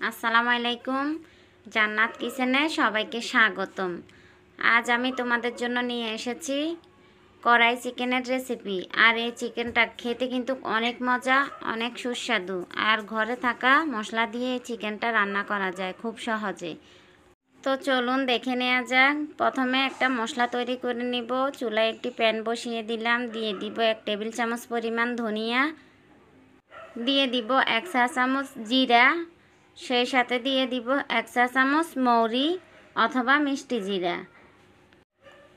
আসসালামু আলাইকুম। জান্নাত কিচেনে সবাইকে স্বাগতম। আজ আমি তোমাদের জন্য নিয়ে এসেছি কড়াই চিকেনের রেসিপি। আর এই চিকেনটা খেতে কিন্তু অনেক মজা, অনেক সুস্বাদু। আর ঘরে থাকা মশলা দিয়ে এই চিকেনটা রান্না করা যায় খুব সহজে। তো চলুন দেখে নেওয়া যাক। প্রথমে একটা মশলা তৈরি করে নিব। চুলায় একটি প্যান বসিয়ে দিলাম, দিয়ে দিব 1 টেবিল চামচ পরিমাণ ধনিয়া, দিয়ে দিব 1 চা চামচ জিরা, সেই সাথে দিয়ে দিব 1 চা চামচ মৌরি অথবা মিষ্টি জিরা,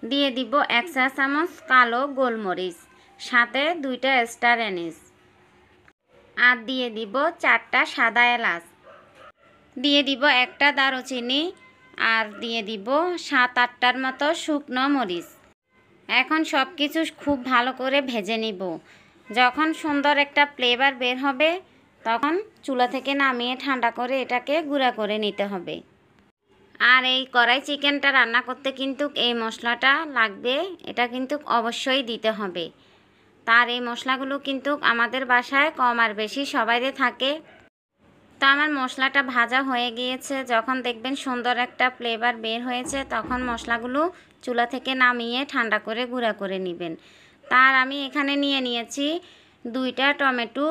দিয়ে দিব 1 চা চামচ কালো গোলমরিচ, সাথে 2টা স্টার অ্যানিস, আর দিয়ে দিব 4টা সাদা এলাচ, দিয়ে দিব একটা দারুচিনি, আর দিয়ে দিব 7-8টার মতো শুকনো মরিচ। এখন সব কিছু খুব ভালো করে ভেজে নিব। যখন সুন্দর একটা ফ্লেভার বের হবে তখন চুলা থেকে নামিয়ে ঠান্ডা করে এটাকে গুঁড়া করে নিতে হবে। আর এই কড়াই চিকেনটা রান্না করতে কিন্তু এই মশলাটা লাগবে, এটা কিন্তু অবশ্যই দিতে হবে। তার এই মশলাগুলো কিন্তু আমাদের বাসায় কম আর বেশি সবাইরে থাকে। তো আমার মশলাটা ভাজা হয়ে গিয়েছে। যখন দেখবেন সুন্দর একটা ফ্লেভার বের হয়েছে তখন মশলাগুলো চুলা থেকে নামিয়ে ঠান্ডা করে গুঁড়া করে নেবেন। তার আমি এখানে নিয়ে নিয়েছি 2টা টমেটো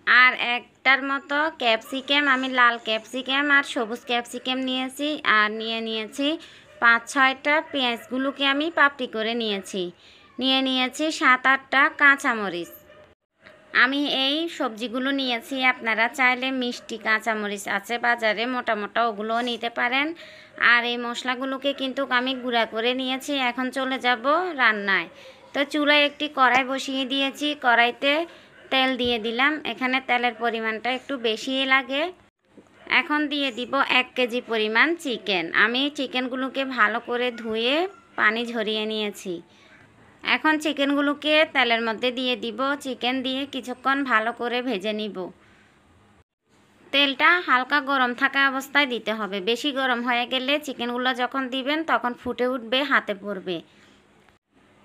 আর একটার মতো ক্যাপসিকাম। আমি লাল ক্যাপসিকাম আর সবুজ ক্যাপসিকাম নিয়েছি, আর নিয়েছি 5-6টা পেঁয়াজগুলোকে আমি পাপড়ি করে নিয়েছি। নিয়েছি 7-8টা কাঁচামরিচ। আমি এই সবজিগুলো নিয়েছি। আপনারা চাইলে মিষ্টি কাঁচামরিচ আছে বাজারে মোটা মোটা, ওগুলোও নিতে পারেন। আর এই মশলাগুলোকে কিন্তু আমি গুঁড়া করে নিয়েছি। এখন চলে যাব রান্নায়। তো চুলায় একটি কড়াই বসিয়ে দিয়েছি, কড়াইতে তেল দিয়ে দিলাম। এখানে তেলের পরিমাণটা একটু বেশিই লাগে। এখন দিয়ে দিব 1 কেজি পরিমাণ চিকেন। আমি চিকেনগুলোকে ভালো করে ধুয়ে পানি ঝরিয়ে নিয়েছি। এখন চিকেনগুলোকে তেলের মধ্যে দিয়ে দিব। চিকেন দিয়ে কিছুক্ষণ ভালো করে ভেজে নিব। তেলটা হালকা গরম থাকা অবস্থায় দিতে হবে। বেশি গরম হয়ে গেলে চিকেনগুলো যখন দিবেন তখন ফুটে উঠবে, হাতে পড়বে।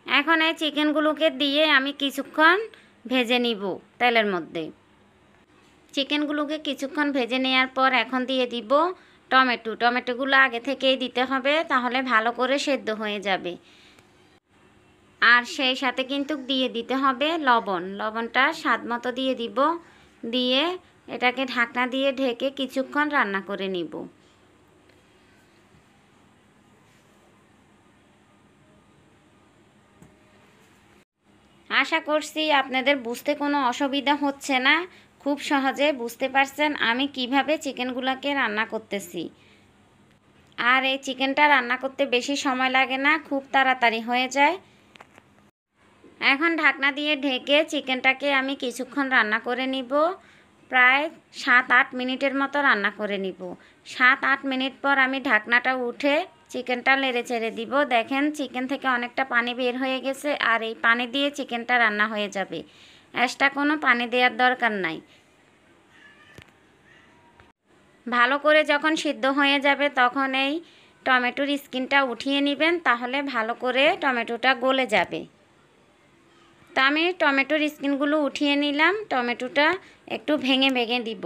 এখন এই চিকেনগুলোকে দিয়ে আমি কিছুক্ষণ ভেজে নিব তেলের মধ্যে। চিকেনগুলোকে কিছুক্ষণ ভেজে নেওয়ার পর এখন দিয়ে দিব টমেটোগুলো আগে থেকেই দিতে হবে, তাহলে ভালো করে সেদ্ধ হয়ে যাবে। আর সেই সাথে কিন্তু দিয়ে দিতে হবে লবণটা স্বাদ মতো দিয়ে দিব। দিয়ে এটাকে ঢাকনা দিয়ে ঢেকে কিছুক্ষণ রান্না করে নিব। আশা করছি আপনাদের বুঝতে কোনো অসুবিধা হচ্ছে না, খুব সহজে বুঝতে পারছেন আমি কিভাবে চিকেনগুলোকে রান্না করতেছি। আর এই চিকেনটা রান্না করতে বেশি সময় লাগে না, খুব তাড়াতাড়ি হয়ে যায়। এখন ঢাকনা দিয়ে ঢেকে চিকেনটাকে আমি কিছুক্ষণ রান্না করে নিব। প্রায় 7-8 মিনিটের মতো রান্না করে নিব। 7-8 মিনিট পর আমি ঢাকনাটা উঠে চিকেনটা নেড়ে চেড়ে দিব। দেখেন চিকেন থেকে অনেকটা পানি বের হয়ে গেছে, আর এই পানি দিয়ে চিকেনটা রান্না হয়ে যাবে। এক্সট্রা কোনো পানি দেওয়ার দরকার নাই। ভালো করে যখন সিদ্ধ হয়ে যাবে তখন এই টমেটোর স্কিনটা উঠিয়ে নেবেন, তাহলে ভালো করে টমেটোটা গলে যাবে। তা আমি টমেটোর স্কিনগুলো উঠিয়ে নিলাম। টমেটোটা একটু ভেঙে দিব।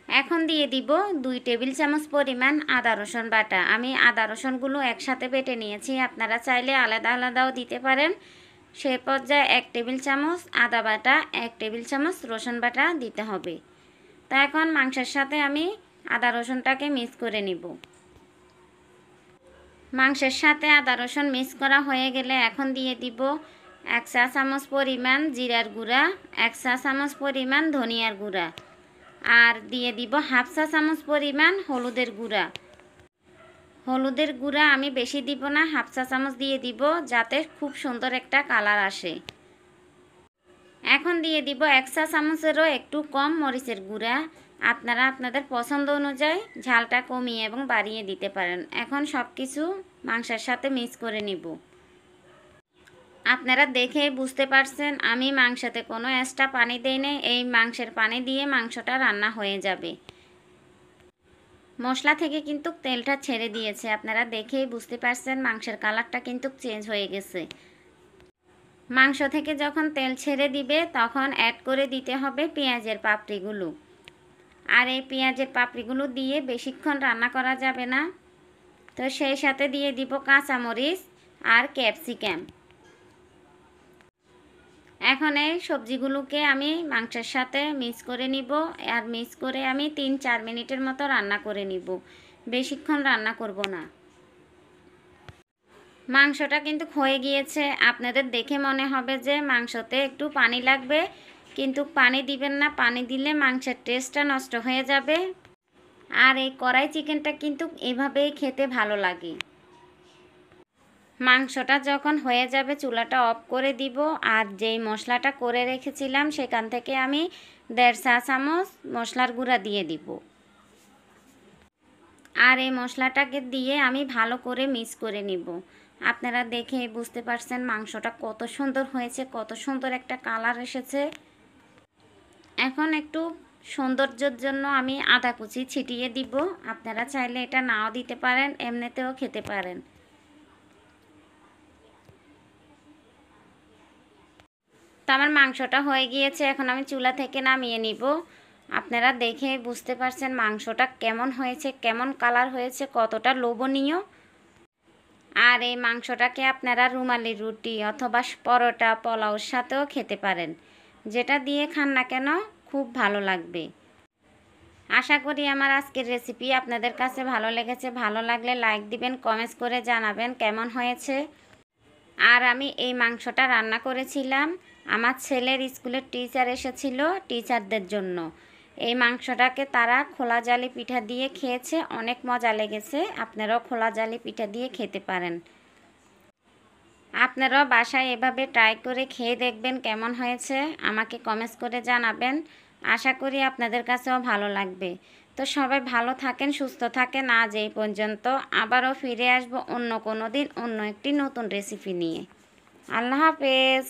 এখন দিয়ে দিব 2 টেবিল চামচ পরিমাণ আদা রসুন বাটা। আমি আদা রসুনগুলো একসাথে বেটে নিয়েছি, আপনারা চাইলে আলাদা আলাদাও দিতে পারেন। সেই পর্যায়ে 1 টেবিল চামচ আদা বাটা, 1 টেবিল চামচ রসুন বাটা দিতে হবে। তা এখন মাংসের সাথে আমি আদা রসুনটাকে মিক্স করে নিব। মাংসের সাথে আদা রসুন মিক্স করা হয়ে গেলে এখন দিয়ে দিব 1 চা চামচ পরিমাণ জিরার গুঁড়া, 1 চা চামচ পরিমাণ ধনিয়ার গুঁড়া, আর দিয়ে দিব 1/2 চা চামচ পরিমাণ হলুদের গুঁড়া। হলুদের গুঁড়া আমি বেশি দিব না, 1/2 চা চামচ দিয়ে দিব যাতে খুব সুন্দর একটা কালার আসে। এখন দিয়ে দিব 1 চা চামচেরও একটু কম মরিচের গুঁড়া। আপনারা আপনাদের পছন্দ অনুযায়ী ঝালটা কমিয়ে এবং বাড়িয়ে দিতে পারেন। এখন সব কিছু মাংসের সাথে মিক্স করে নিব। আপনারা দেখে বুঝতে পারছেন আমি মাংসতে কোনো এক্সট্রা পানি দেই না। এই মাংসের পানি দিয়ে মাংসটা রান্না হয়ে যাবে। মশলা থেকে কিন্তু তেলটা ছেড়ে দিয়েছে, আপনারা দেখেই বুঝতে পারছেন মাংসের কালারটা কিন্তু চেঞ্জ হয়ে গেছে। মাংস থেকে যখন তেল ছেড়ে দিবে তখন অ্যাড করে দিতে হবে পেঁয়াজের পাপড়িগুলো। আর এই পেঁয়াজের পাপড়িগুলো দিয়ে বেশিক্ষণ রান্না করা যাবে না, তো সেই সাথে দিয়ে দিব কাঁচামরিচ আর ক্যাপসিকাম। এখন এই সবজিগুলোকে আমি মাংসের সাথে মিক্স করে নিব, আর মিক্স করে আমি 3-4 মিনিটের মতো রান্না করে নিব, বেশিক্ষণ রান্না করব না। মাংসটা কিন্তু হয়ে গিয়েছে, আপনাদের দেখে মনে হবে যে মাংসতে একটু পানি লাগবে, কিন্তু পানি দিবেন না, পানি দিলে মাংসের টেস্টটা নষ্ট হয়ে যাবে। আর এই কড়াই চিকেনটা কিন্তু এভাবেই খেতে ভালো লাগে। মাংসটা যখন হয়ে যাবে চুলাটা অফ করে দিব, আর যেই মশলাটা করে রেখেছিলাম সেখান থেকে আমি 1.5 চা চামচ মশলার গুঁড়া দিয়ে দিব। আর এই মশলাটাকে দিয়ে আমি ভালো করে মিক্স করে নিব। আপনারা দেখে বুঝতে পারছেন মাংসটা কত সুন্দর হয়েছে, কত সুন্দর একটা কালার এসেছে। এখন একটু সৌন্দর্যের জন্য আমি আদা কুচি ছিটিয়ে দিব, আপনারা চাইলে এটা নাও দিতে পারেন, এমনিতেও খেতে পারেন। তো আমার মাংসটা হয়ে গিয়েছে, এখন আমি চুলা থেকে নামিয়ে নিব। আপনারা দেখে বুঝতে পারছেন মাংসটা কেমন হয়েছে, কেমন কালার হয়েছে, কতটা লোভনীয়। আর এই মাংসটাকে আপনারা রুমালি রুটি অথবা পরোটা, পোলাওর সাথেও খেতে পারেন, যেটা দিয়ে খান না কেন খুব ভালো লাগবে। আশা করি আমার আজকের রেসিপি আপনাদের কাছে ভালো লেগেছে। ভালো লাগলে লাইক দিবেন, কমেন্টস করে জানাবেন কেমন হয়েছে। আর আমি এই মাংসটা রান্না করেছিলাম আমার ছেলের স্কুলের টিচার এসেছিল, টিচারদের জন্য। এই মাংসটাকে তারা খোলা জালি পিঠা দিয়ে খেয়েছে, অনেক মজা লেগেছে। আপনারাও খোলা জালি পিঠা দিয়ে খেতে পারেন। আপনারাও বাসায় এভাবে ট্রাই করে খেয়ে দেখবেন কেমন হয়েছে, আমাকে কমেন্টস করে জানাবেন। আশা করি আপনাদের কাছেও ভালো লাগবে। তো সবাই ভালো থাকেন, সুস্থ থাকেন। আজ এই পর্যন্ত, আবারও ফিরে আসবো অন্য কোনো দিন অন্য একটি নতুন রেসিপি নিয়ে। আল্লাহ হাফেজ।